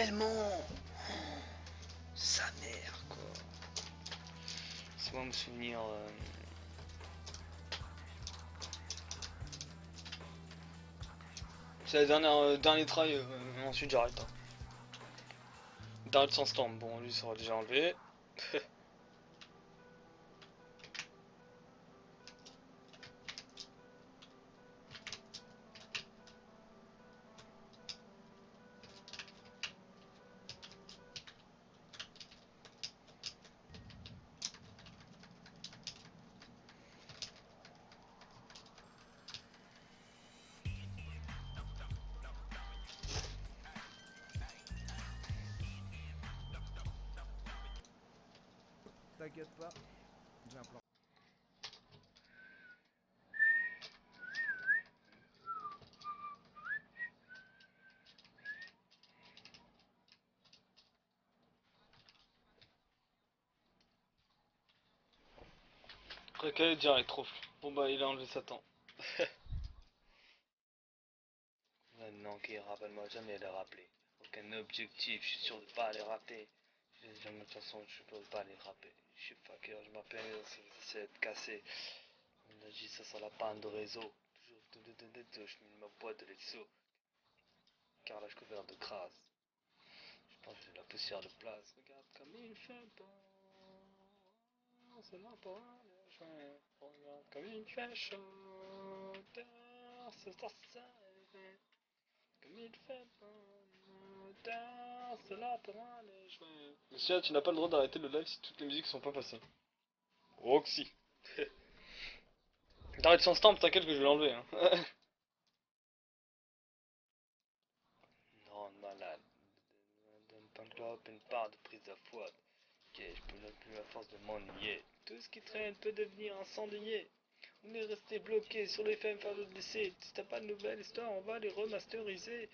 tellement. Sa mère, quoi. C'est moi me souvenir. C'est la dernière dernier try. Ensuite j'arrête. Hein. D'arrête sans storm. Bon, lui ça sera déjà enlevé. T'inquiète pas, j'ai un plan. Recalé direct, trop flou. Bon bah il a enlevé Satan. Maintenant qu'il rappelle-moi jamais les rappeler. Aucun objectif, je suis sûr de pas les rater. De toute façon, je peux pas les rappeler. Je suis fucker, je m'appelle, c'est être cassé. On a dit ça sur la panne de réseau. Toujours je mets ma boîte de l'exo. Carrelage couvert de crasse. Je pense que j'ai la poussière de place. Regarde comme il fait bon. C'est là pour aller jouer. Regarde comme il fait chaud. C'est ça. Comme il fait bon. C'est là pour aller jouer. Monsieur, tu n'as pas le droit d'arrêter le live si toutes les musiques sont pas passées. Roxy. T'arrêtes sans stamp, t'inquiète que je vais l'enlever. Hein. Non, malade. Donne pas de clope, une part de prise à fouette. Ok, je peux même plus à force de m'ennuyer. Tout ce qui traîne peut devenir un cendrier. On est resté bloqué sur les femmes faire le décès. Si t'as pas de nouvelles histoires, on va les remasteriser.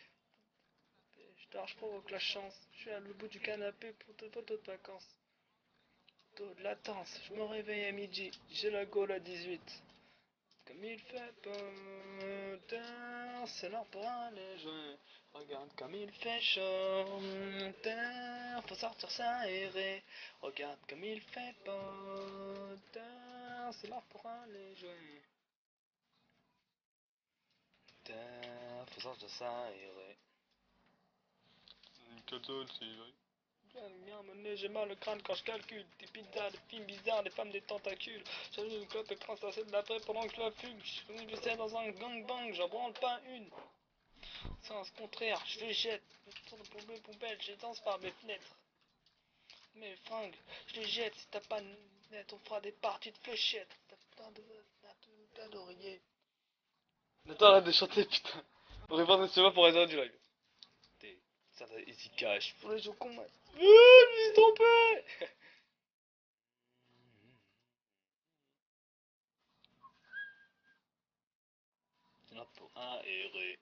Je provoque la chance. Je suis à le bout du canapé pour tes photos de vacances. Taux de latence, je me réveille à midi. J'ai la gaule à 18. Comme il fait bon, c'est l'heure pour aller jouer. Regarde comme il fait chaud, faut sortir s'aérer. Regarde comme il fait beau, c'est l'heure pour aller jouer. Faut sortir s'aérer. Bien mené, j'ai mal au crâne quand je calcule. Des pizzas, des films bizarres, des femmes des tentacules. J'allume une clope et prends ça de l'après pendant que je la fume. Je sais dans un gangbang, j'en branle pas une. Sens contraire, je les jette. Tourne pour mes poubelles, je les danse par mes fenêtres. Mes fringues, je les jette. Si t'as pas de net, on fera des parties de fléchettes. T'as plein d'oreillers. Attends, arrête de chanter, putain. On répond de ce pour réserver du live. Ça va easy cash. Pour les gens qu'on m'a. Je me suis trompé. C'est là pour aérer.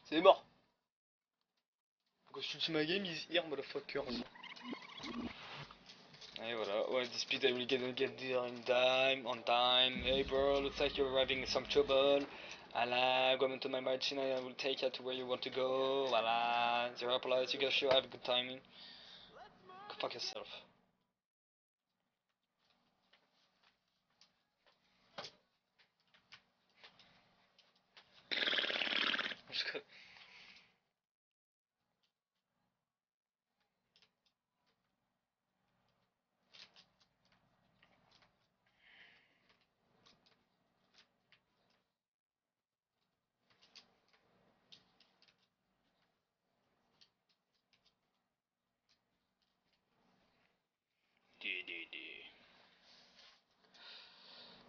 C'est mort. Go shoot my game is here, motherfuckers. Et voilà, ouais, this speed I will get there in time, on time. Hey bro, looks like you're having some trouble. Voilà, go into my machine, I will take you to where you want to go. Voilà, zero police, you guys sure have a good timing. Go fuck yourself.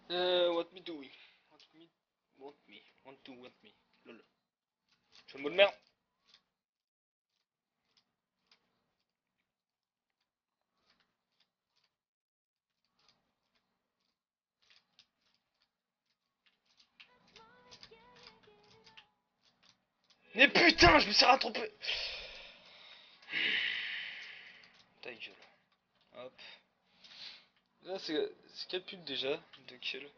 What me doing? Want me. Lol. Je fais le mot de merde. Mais putain, je me suis rattrapé. Ta gueule. Hop. Là, c'est quelle pute déjà de kill?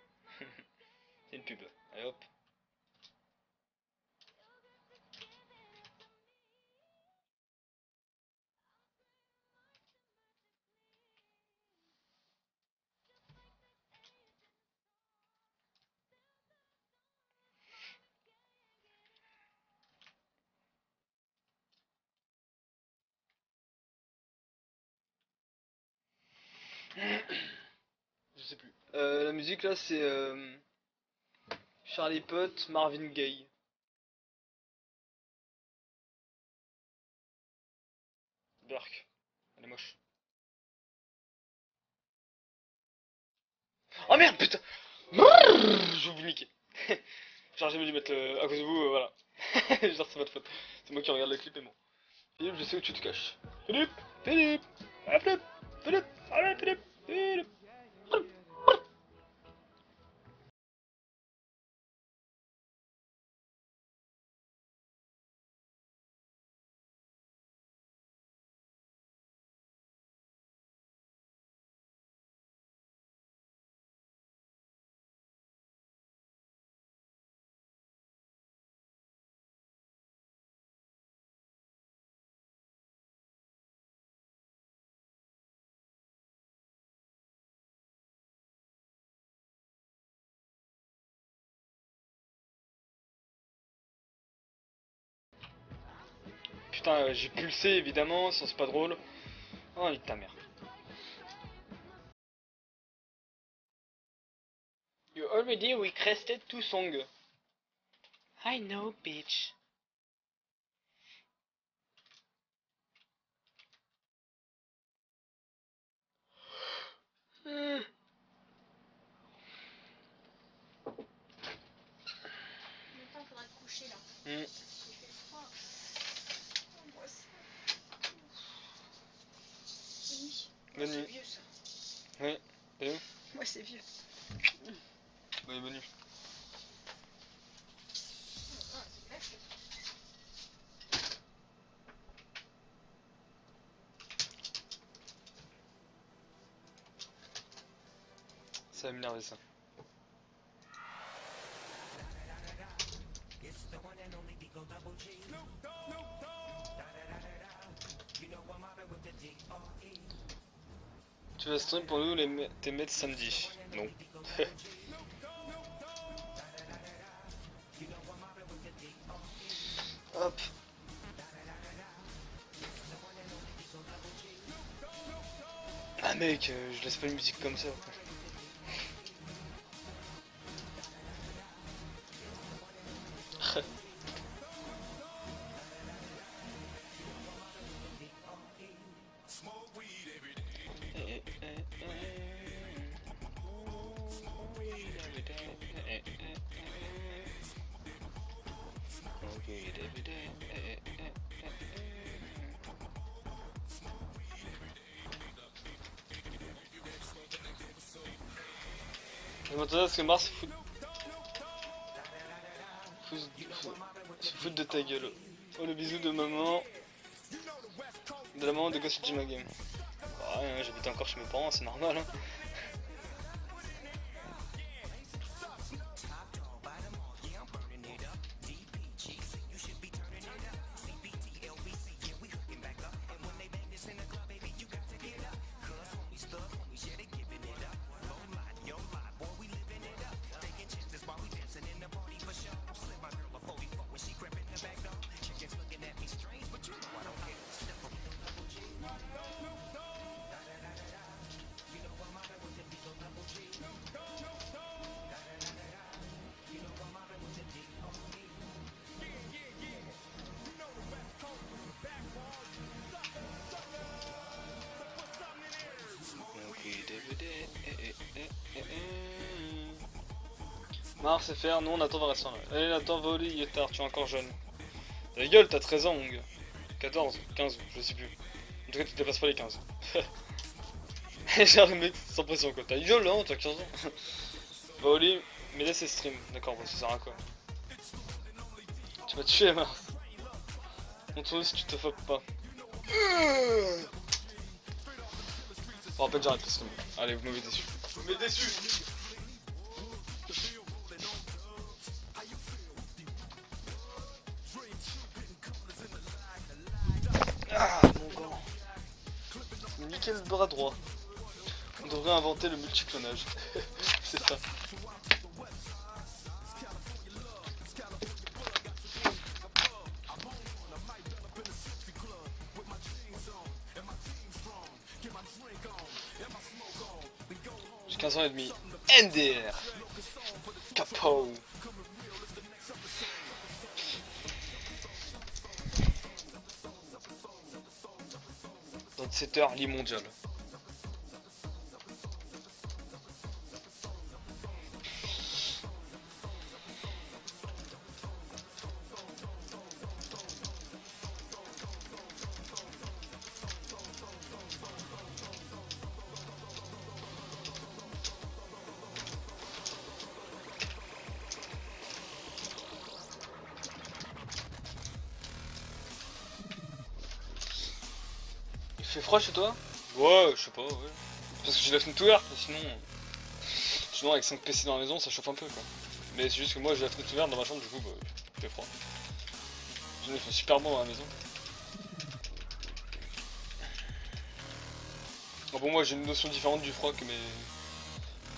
C'est une pub. Allez hop. Je sais plus. La musique là c'est Charlie Puth, Marvin Gaye. Burke. Elle est moche. Oh merde putain. Je vous niquer. Genre j'ai dû mettre à cause de vous, voilà. Genre c'est votre faute. C'est moi qui regarde le clip et bon. Philippe, je sais où tu te caches. Philippe, Philippe, ah, Philippe, Philippe, allez Philippe, Philippe. Putain, j'ai pulsé évidemment, sinon c'est pas drôle. Oh, nique ta mère. You already requested 2 songs. I know, bitch. Maintenant, faudra te coucher là. Mm. Il fait froid. Angoisse. Bonne nuit. Bonne C'est nuit. vieux ça. Ouais, et où? Ouais, c'est vieux. Oui, bonne nuit. Ah, c'est clair. Ça va m'énerver ça. Tu vas stream pour nous tes maîtres samedi? Non. Hop. Ah mec, je laisse pas une musique comme ça. Je m'attendais à ce que Mars se foute de ta gueule. Oh le bisou de maman. De la maman de Ghost Jima Game. Ouais, j'habite encore chez mes parents, c'est normal hein. Mars FR, nous on attend Vincent là. Allez Nathan, va au lit, Yotard, tu es encore jeune. Ta gueule, t'as 13 ans mon gars. 14, 15, je sais plus. En tout cas tu dépasses pas les 15. Genre le mec sans pression quoi. Ta gueule là, t'as 15 ans. Va au lit, mais laisse les streams. D'accord, bon ça sert à quoi? Tu vas tuer Mars. Montre-nous si tu te fopes pas. Bon, en fait j'arrête le stream. Allez, vous m'avez déçu. Vous m'avez déçu. sacrifier le bras droit. On devrait inventer le multiclonage. C'est ça. J'ai 15 ans et demi. NDR. Capo. Dans 7 heures, lit mondial. Il fait froid chez toi? Ouais, je sais pas, ouais. Parce que j'ai la fenêtre ouverte, sinon avec 5 PC dans la maison ça chauffe un peu quoi. Mais c'est juste que moi j'ai la fenêtre ouverte dans ma chambre, du coup bah, il fait froid. Il fait super bon dans la maison. Ah bon, moi j'ai une notion différente du froid que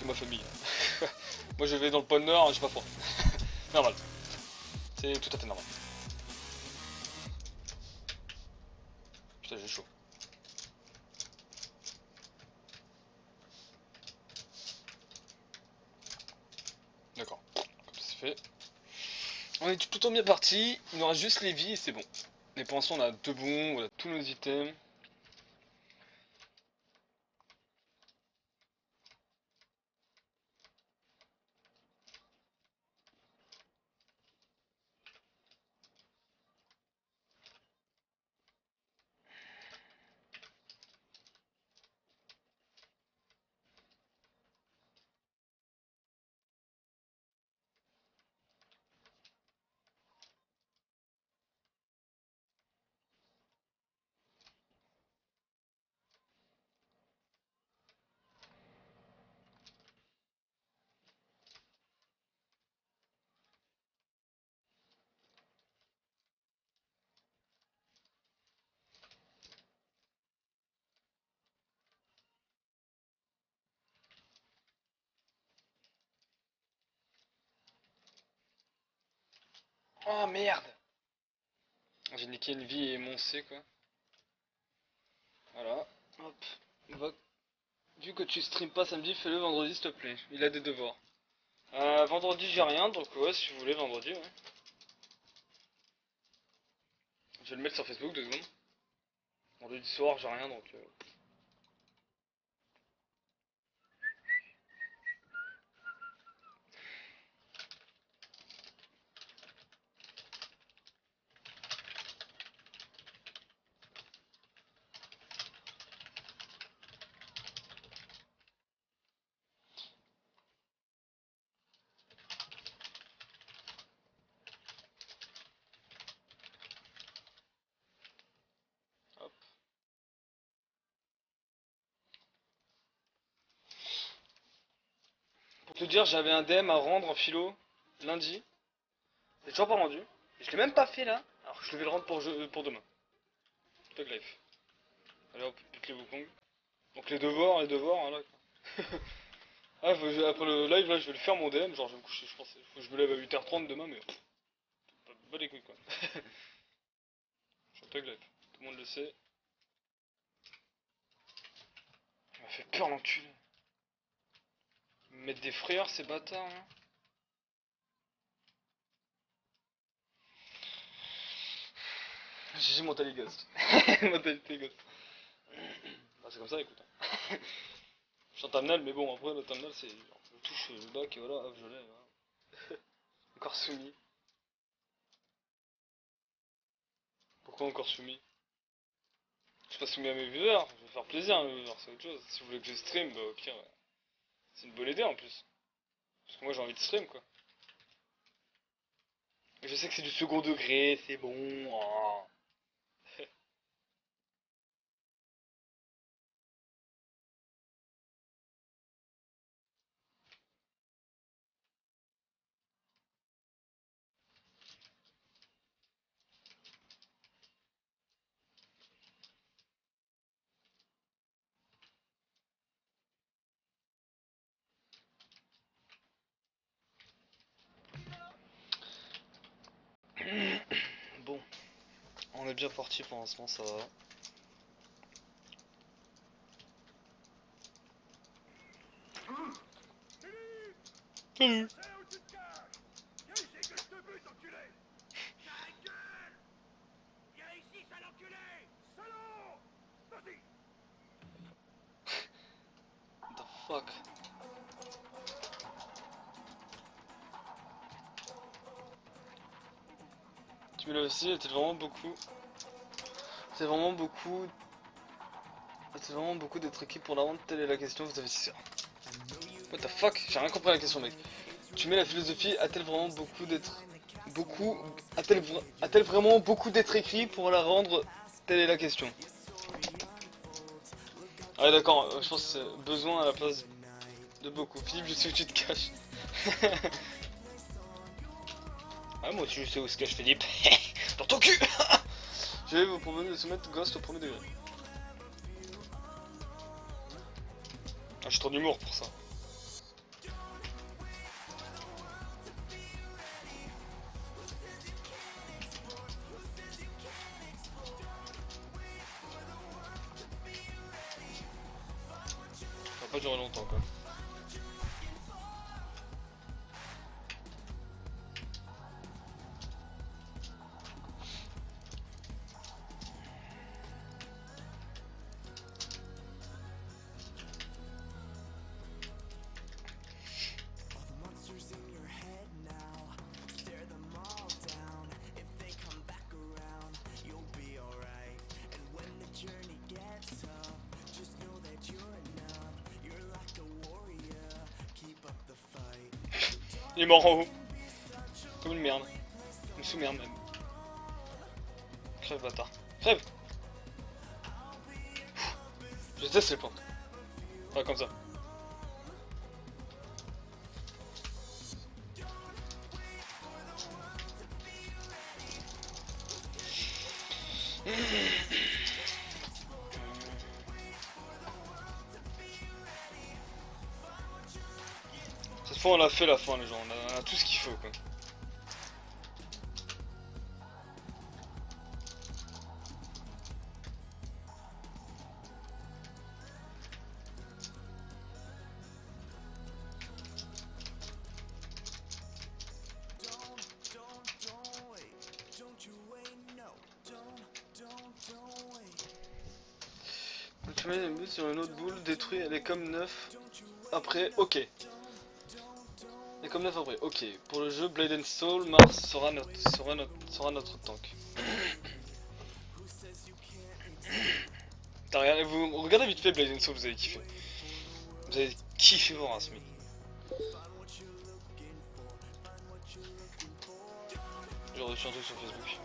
ma famille. Moi je vais dans le pôle nord, j'ai pas froid. Normal. C'est tout à fait normal. Putain, j'ai chaud. D'accord. Comme ça c'est fait. On est plutôt bien parti. Il nous reste juste les vies et c'est bon. Mais pour l'instant on a deux bons, on a tous nos items. Oh merde! J'ai niqué une vie et mon C quoi. Voilà. Hop. Vu que tu stream pas samedi, fais-le vendredi s'il te plaît. Il a des devoirs. Vendredi j'ai rien, donc ouais si vous voulez vendredi ouais. Je vais le mettre sur Facebook 2 secondes. Vendredi soir j'ai rien donc hop. Pour te dire j'avais un DM à rendre en philo lundi. J'ai toujours pas rendu. Et je l'ai même pas fait là. Alors je vais le rendre pour demain. Tug life. Allez hop, pique les Wukong. Donc les devoirs, hein, là. Ah, après le live là je vais le faire mon DM, genre je vais me coucher, je pense. Faut que je me lève à 8h30 demain mais pas les couilles quoi. Je suis en tug life. Tout le monde le sait. Il m'a fait peur l'enculé. Mettre des frayeurs ces bâtards hein. J'ai mentalité ghost. Mentalité ghost. Bah, c'est comme ça écoute. Je suis en terminale mais bon après le terminal c'est. Je touche le bac et voilà, hop je l'ai. Voilà. Encore soumis. Pourquoi encore soumis? Je suis pas soumis à mes viewers, je vais faire plaisir à mes viewers, c'est autre chose. Si vous voulez que je stream, bah au pire, c'est une bonne idée en plus. Parce que moi j'ai envie de stream quoi. Et je sais que c'est du second degré, c'est bon. Oh. est bien parti pour l'instant, ça va. Salut. C'est là où tu te caches. Viens ici que je te bute, enculé. Ta gueule. Viens ici, sale enculé. Salaud. Vas-y. What the fuck? Tu me l'as aussi, c'était vraiment beaucoup. C'est vraiment beaucoup. C'est vraiment beaucoup d'être équipe pour la vente, telle est la question, vous avez 6 heures. What the fuck? J'ai rien compris à la question, mec. Tu mets la philosophie, a-t-elle vraiment beaucoup d'être. Beaucoup. A-t-elle vraiment beaucoup d'être écrit pour la rendre? Telle est la question. Ah ouais, d'accord, je pense que c'est besoin à la place de beaucoup. Philippe, je sais où tu te caches. Ah, moi aussi je sais où se cache Philippe. Dans ton cul. Je vais vous proposer de soumettre Ghost au premier degré. Ah, je suis trop d'humour pour ça. Ça va pas durer longtemps quoi. Il est mort en haut. Comme une merde. Une sous-merde même. Crève bâtard. Crève. Je déteste les plantes. Pas comme ça. Cette fois on a fait la fin les gens, on a tout ce qu'il faut quoi. Tu mets une boule sur une autre boule, détruit, elle est comme neuf. Après, ok. Elle est comme neuf après, ok. Pour le jeu Blade and Soul, Mars sera notre tank. T'as regardé, vous regardez vite fait Blade and Soul, vous avez kiffé. Vous avez kiffé voir Asmi. J'ai reçu un truc sur Facebook.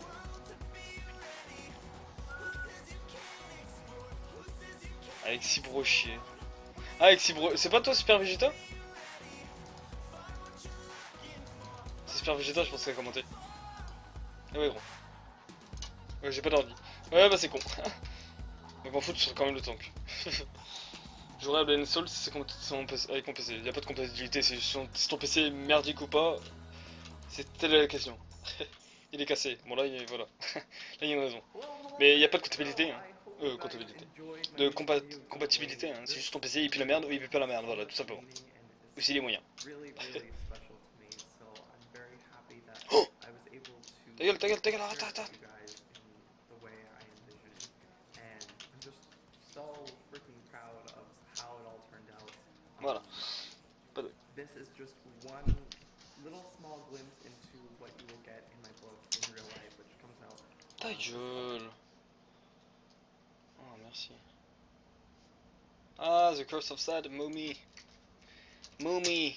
Alexis Brochier. Ah, Alexis Brochier. C'est pas toi Super Vegeta? C'est Super Vegeta, je pense qu'elle a commenté. Ah ouais, gros. Ouais, j'ai pas d'ordi. Ouais, bah c'est con. Donc m'en foutre, je serai quand même le tank. J'aurais Blade and Soul si c'est avec mon PC. Y'a pas de compatibilité, si ton PC est merdique ou pas. C'est telle la question. Il est cassé. Bon, là, voilà. Là, il y a une raison. Mais il n'y a pas de compatibilité. Hein. Compatibilité. De compatibilité. Hein. C'est juste ton PC, il pue la merde ou il pue pas la merde. Voilà, tout simplement. Ou s'il est moyen. Oh, ta gueule, arrête. Voilà. Pas de... Ta gueule. Oh, merci. Ah, The Curse of Sad, Mommy. Mommy.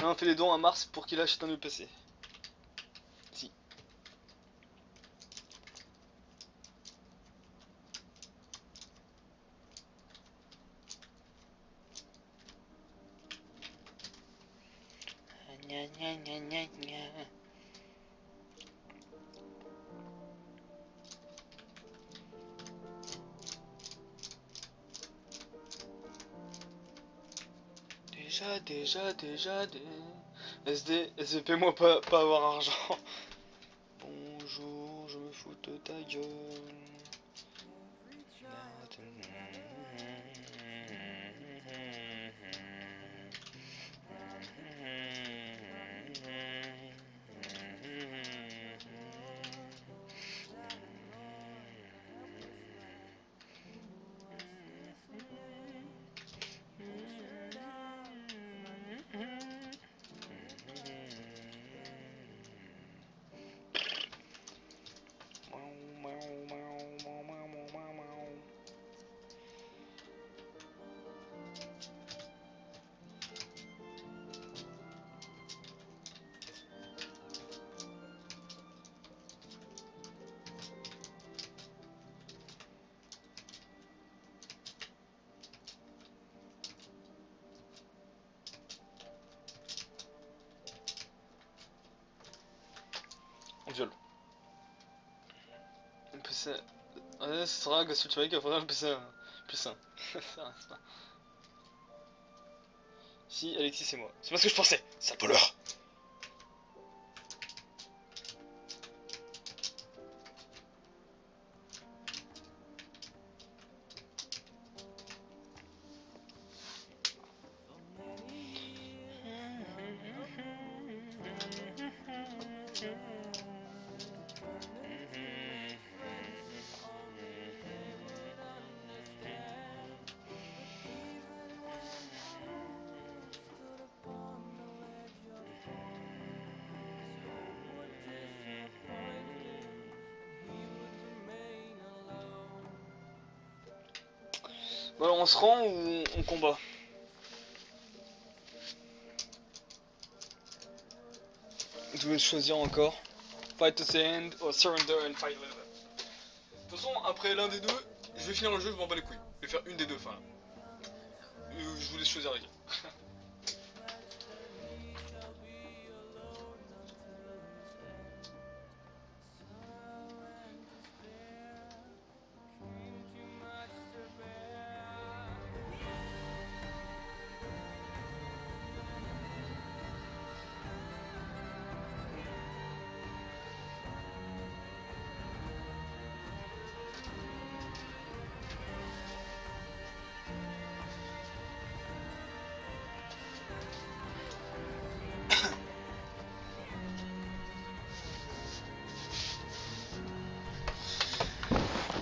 Non, on fait les dons à Mars pour qu'il achète un nouveau PC. Si. Gna. Déjà. SD, moi pas avoir argent. Bonjour, je me fous Viol. NPC. Ce sera que tu vas qu'il faudra un NPC plus sain. Si, Alexis, c'est moi. C'est pas ce que je pensais. Sale voleur. Bon alors on se rend ou on combat? Je vais choisir encore. Fight to the end or surrender and fight with them. De toute façon, après l'un des deux, je vais finir le jeu, je m'en bats les couilles. Je vais faire une des deux fins. Je vous laisse choisir les gars.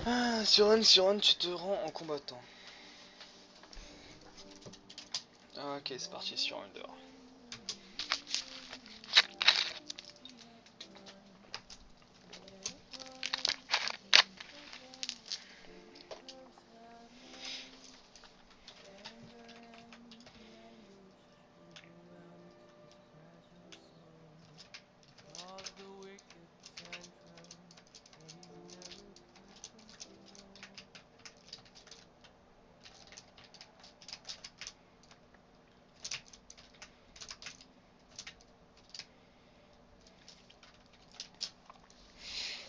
Ah, Suran, tu te rends en combattant. Ok, c'est parti, Surrender.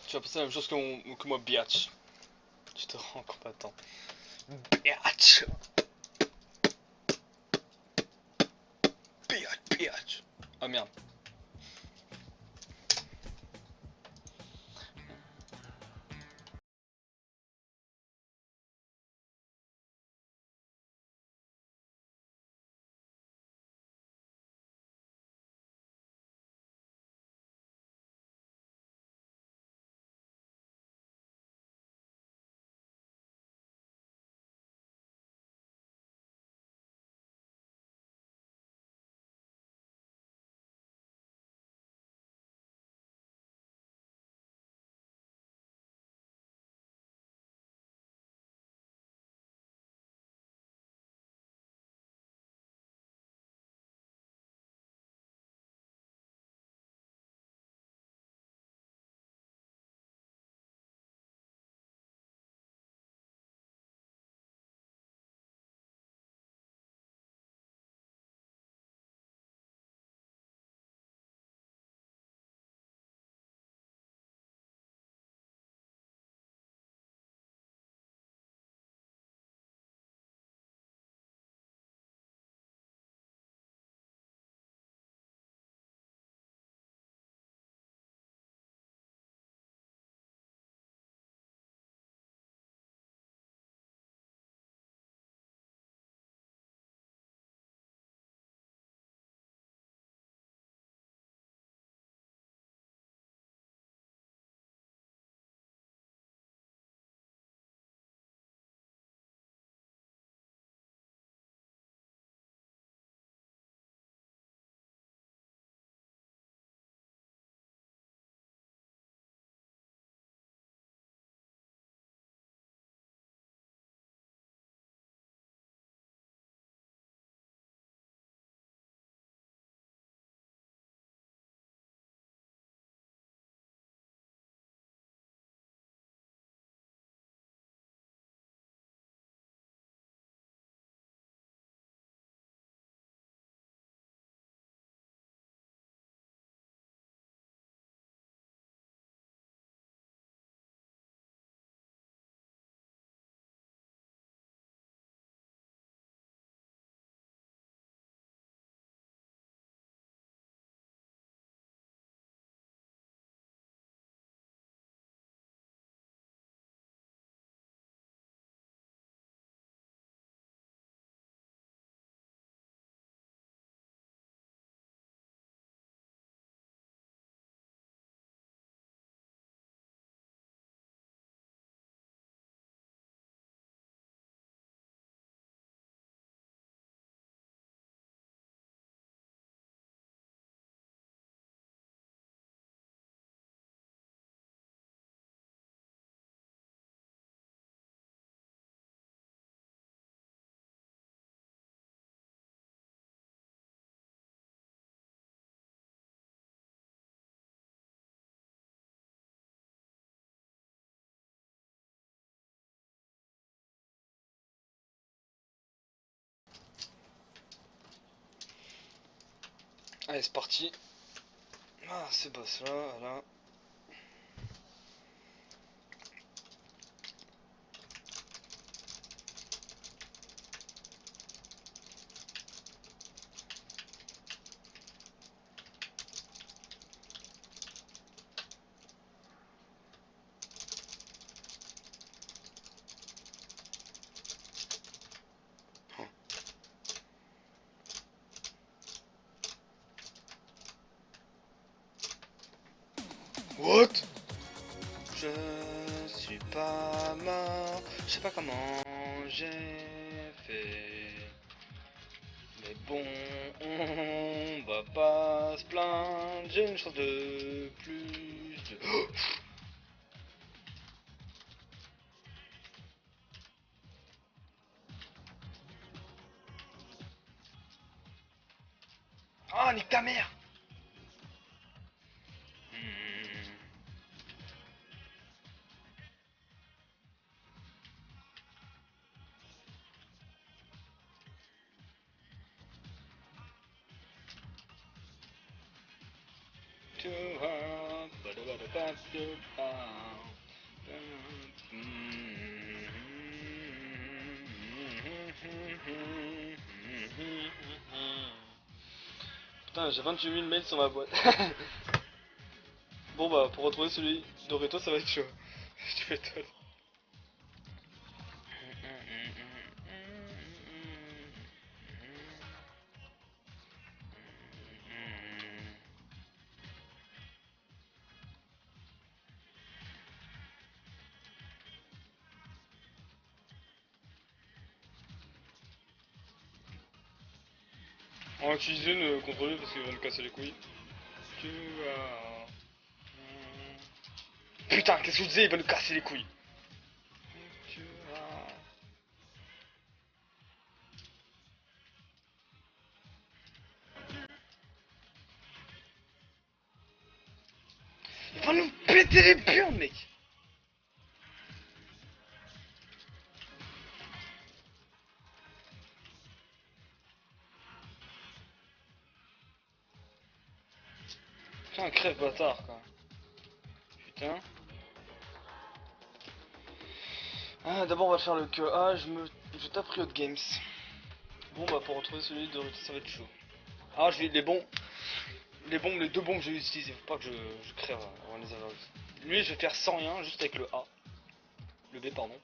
Tu vas passer la même chose que moi, biatch. Tu te rends en combattant. Biatch. Biatch. Ah merde. Allez, c'est parti. Ah, ce boss là, là. What? Je suis pas mort, je sais pas comment j'ai fait. Mais bon, on va pas se plaindre, j'ai une chance de plus de... Oh, nique ta mère! Putain, j'ai 28 000 mails sur ma boîte. Bon bah, pour retrouver celui d'Oreto, ça va être chaud. Tu m'étonnes. On va utiliser le contrôler parce qu'il va nous casser les couilles. Tu as... Putain, qu'est-ce que je disais? Il va nous casser les couilles. Tu as... Il va nous péter les burnes, mec. Putain, crève bâtard, quoi. Putain. Ah, d'abord on va faire le que. Ah, je tape Riot Games. Bon bah pour retrouver celui de ça va être chaud. Ah, je vais les bons. Les bombes, les deux bombes que je vais utiliser. Faut pas que je crève avant les avoir. Lui je vais faire sans rien, juste avec le A. Le B pardon.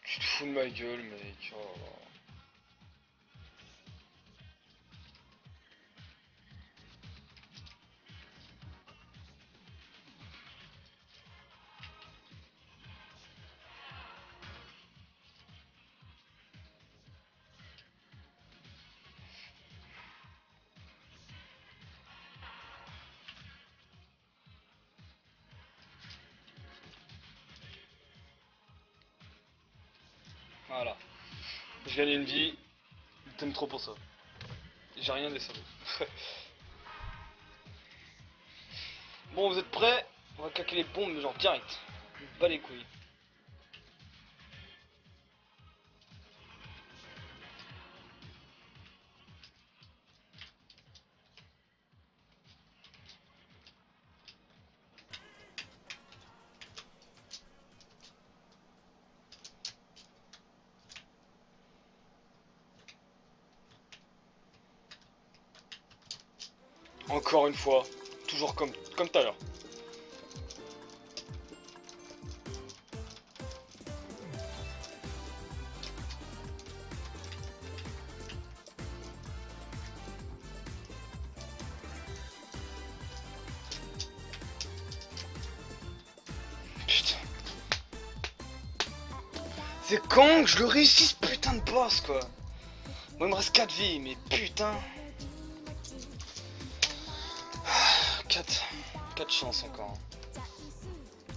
Tu te fous de ma gueule mec. Oh là là. Voilà. Je gagne une vie. T'aimes trop pour ça. J'ai rien des salauds. Bon, vous êtes prêts? On va claquer les bombes, genre direct. Pas les couilles. Encore une fois, toujours comme tout à l'heure. Putain. C'est quand que je le réussis ce putain de boss quoi. Moi il me reste 4 vies mais putain. 4 chances encore.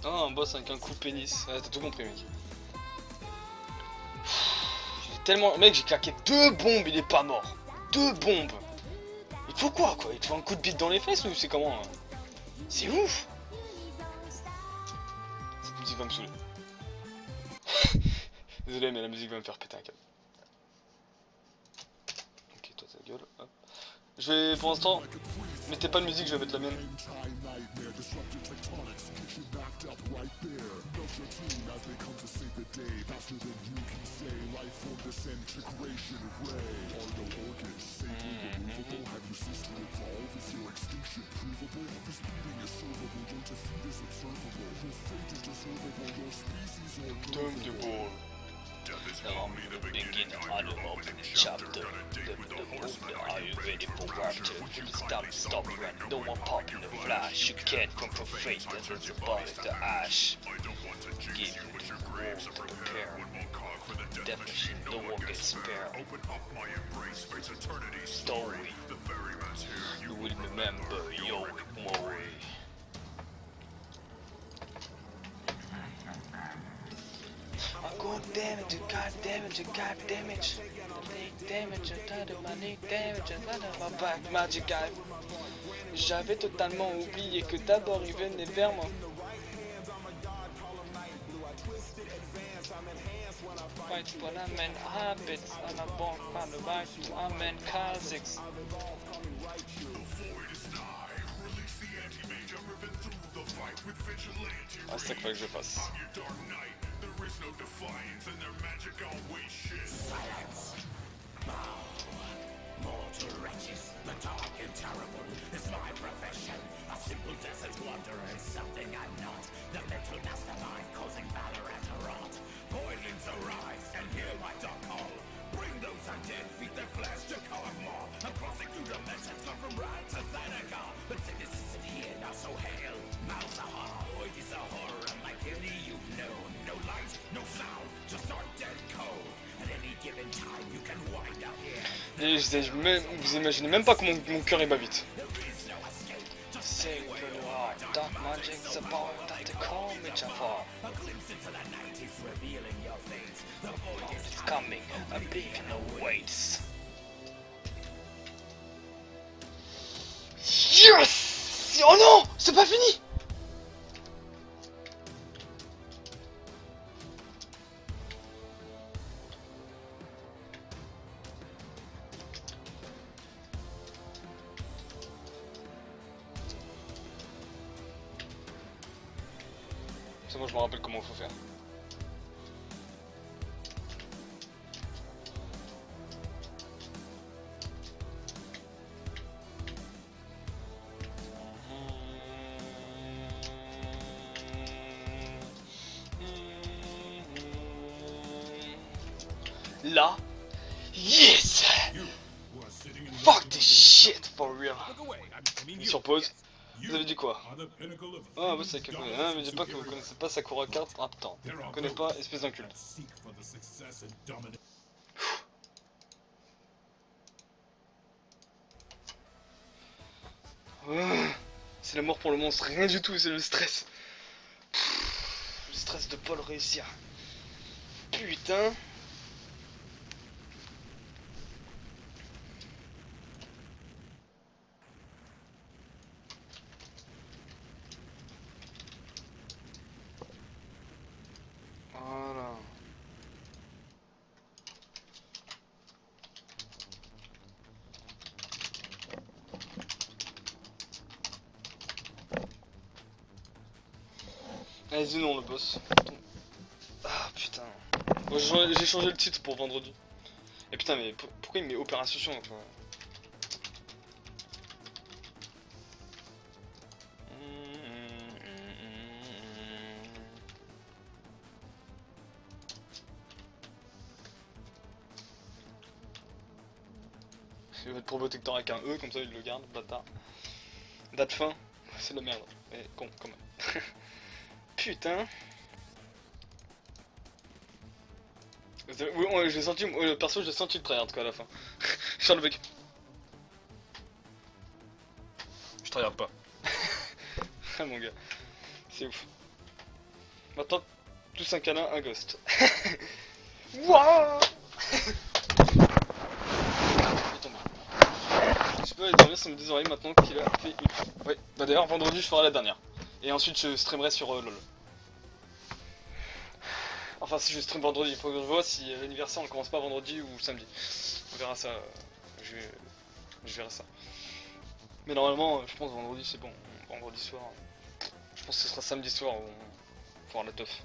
Ah un boss avec un coup pénis. Ah, t'as tout compris mec. J'ai tellement... Mec j'ai claqué 2 bombes, il est pas mort. 2 bombes. Il te faut quoi Il te faut un coup de bite dans les fesses ou c'est comment C'est ouf. va me saouler. Désolé, mais la musique va me faire péter un câble. Ok, toi ta gueule, hop. Je vais, pour l'instant, mettez pas de musique, je vais mettre la mienne. Dome de ball. Now, begin another opening chapter. The movement, are you ready for rapture? Stop when no one pop in the flash. You can't conquer fate, and there's a body to ash. Give you the world to prepare. Death machine, no one gets spared. Story, you will remember your glory. God damage, god damage, god damage. Damage, damage, my back, magic guy. J'avais totalement oublié que d'abord il venait vers moi. Fight for a man habits and a bomb on the right to a man Kazakhs. Ah, c'est ça qu'il faut que je fasse. Mortal wretches, the dark and terrible is my profession. A simple desert wanderer is something I'm not. The mental mastermind causing valor and a rot. Boilings arise and hear my dark call. Bring those undead, feed their flesh to Kog'Maw. I'm crossing through dimensions, come from Rad to Thanagar. But sickness isn't here, now so hail. Malzahar, void is a horror unlike any you've known. No light, no sound, just dark dead cold. At any given time you can wind up here. Et vous imaginez même pas comment mon cœur il bat vite. Say what you are, dark magic's a power that they call me Jafar. It's coming, a beacon awaits. Yes! Oh non! C'est pas fini! C'est moi je me rappelle comment il faut faire. Là, yes! Fuck this shit for real. Sur pause. Vous avez dit quoi? Ah ouais c'est Sakura. Ah mais dis pas que vous connaissez pas Sakura Card. Ah putain. Vous connaissez pas, espèce d'inculte. C'est la mort pour le monstre, rien du tout, c'est le stress. Le stress de pas le réussir. Putain. Voilà. Allez, non le boss. Ah putain. Bon, j'ai changé le titre pour vendredi. Et putain mais pourquoi il met opération quoi? Je vais mettre probotector avec un E, comme ça il le garde, bâtard. Date fin, c'est de la merde. Mais con, quand même. Putain. Oui, j'ai senti, perso j'ai senti le tryhard quoi à la fin. Charles Beck. Je tryhard pas. Ah mon gars, c'est ouf. Maintenant, tous un câlin, un ghost. Wouah. Je peux aller dormir sur mes oreilles maintenant qu'il a fait une... Ouais, bah d'ailleurs vendredi je ferai la dernière. Et ensuite je streamerai sur LOL. Enfin si je stream vendredi, il faut que je vois si l'anniversaire ne commence pas vendredi ou samedi. On verra ça, je verrai ça. Mais normalement je pense vendredi c'est bon, vendredi soir. Je pense que ce sera samedi soir où on fera la teuf.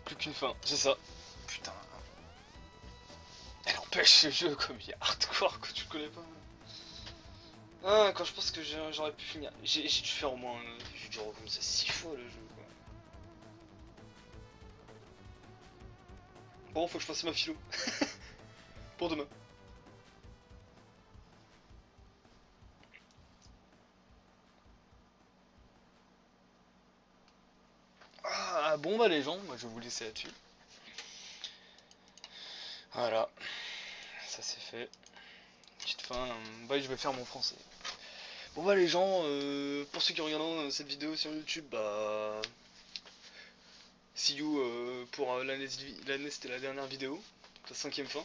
Plus qu'une fin, c'est ça. Putain. Elle empêche ce jeu comme il est hardcore que tu connais pas. Ah, quand je pense que j'aurais pu finir. J'ai dû faire au moins. J'ai dû recommencer 6 fois le jeu quoi. Bon, faut que je fasse ma philo. Pour demain. Ah, bon bah les gens, moi je vais vous laisser là-dessus. Voilà. Ça c'est fait. Petite fin. Bah je vais faire mon français. Bon bah les gens, pour ceux qui regardent cette vidéo sur YouTube, bah... See you pour l'année c'était la dernière vidéo, la 5ème fin.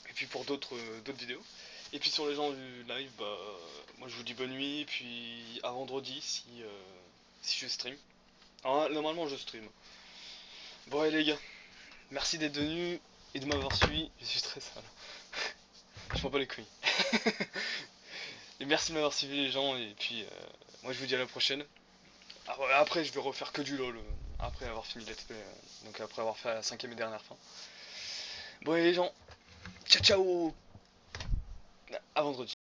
Et puis pour d'autres vidéos. Et puis sur les gens du live, bah moi je vous dis bonne nuit, et puis à vendredi si je stream. Alors normalement je stream. Bon allez les gars, merci d'être venus et de m'avoir suivi, je suis très sale. Je m'en bats les couilles. Et merci de m'avoir suivi les gens, et puis moi je vous dis à la prochaine. Après je vais refaire que du LOL, après avoir fini Let's Play, donc après avoir fait la 5ème et dernière fin. Bon allez les gens, ciao ciao, à vendredi.